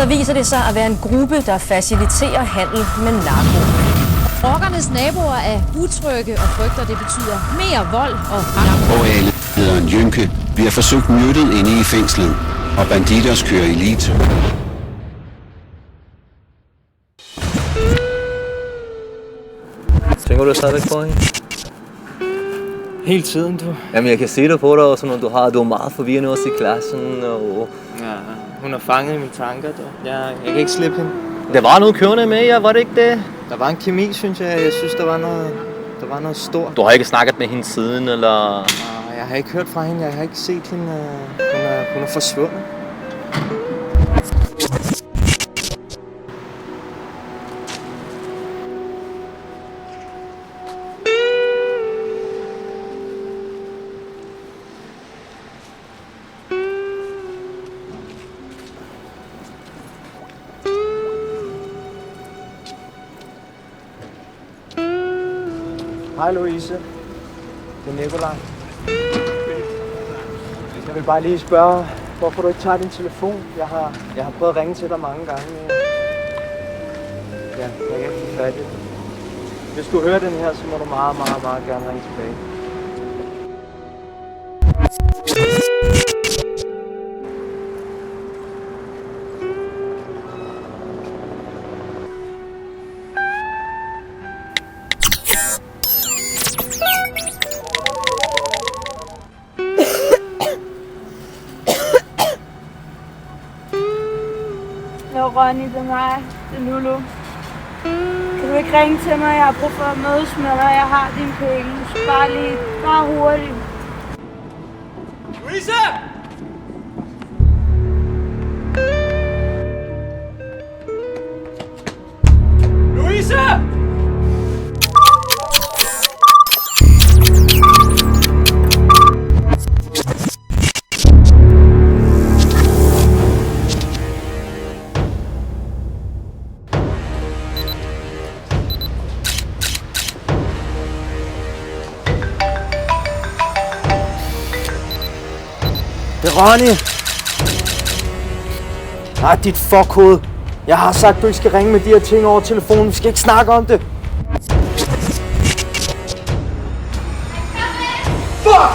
så viser det sig at være en gruppe, der faciliterer handel med narko. Rockernes naboer er utrygge og frygter, det betyder mere vold og narko. OA-lederen Jynke bliver forsøgt myrdet inde i fængslet, og banditers kører i elite. Tænker du stadigvæk på hende? Hele tiden, du. Jamen, jeg kan se det på dig også, når du er meget forvirrende også i klassen. Og... Ja, hun er fanget i mine tanker, du. Jeg kan ikke slippe hende. Der var noget kørende med jer, var det ikke det? Der var en kemi, synes jeg. Jeg synes, der var noget stort. Du har ikke snakket med hende siden, eller? Jeg har ikke hørt fra hende. Jeg har ikke set hende. Hun er forsvundet. Hej Louise, det er Nikolaj. Jeg vil bare lige spørge, hvorfor du ikke tager din telefon. Jeg har prøvet at ringe til dig mange gange. Ja, jeg kan ikke få fat i det. Hvis du hører den her, så må du meget, meget, meget gerne ringe tilbage. Jo, Ronny, det er mig. Det er Lulu. Kan du ikke ringe til mig? Jeg har brug for at mødes med dig. Jeg har dine penge. Så bare hurtigt. Louise! Louise! Det er Ronny! Nej, dit fuckhoved. Jeg har sagt, du ikke skal ringe med de her ting over telefonen. Vi skal ikke snakke om det. Fuck!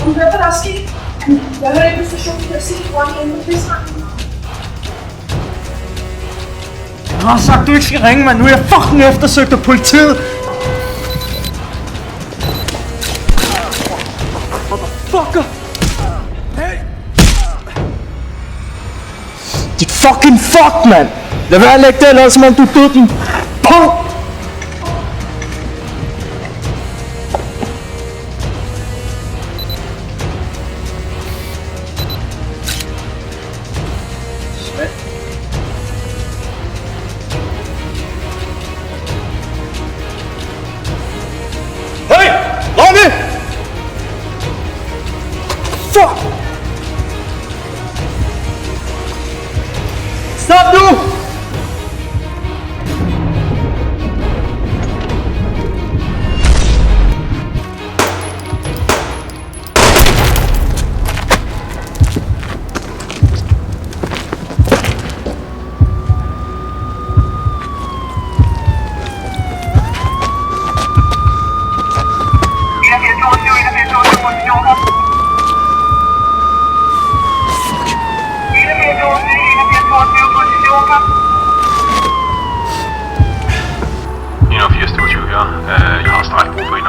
Hun hører, hvad der er sket. Jeg hører ikke på stationen, der siger, at Ronny er inde på krigsretten. Jeg har sagt, du ikke skal ringe mig. Nu er jeg fucking eftersøgt af politiet. Motherfucker! Hey! Dit fucking fuck, mand! Lad være at lægge det, eller som om du er død, din punk! Hey! Ronny! Fuck! Stop nu! Jeg har strækbrug for en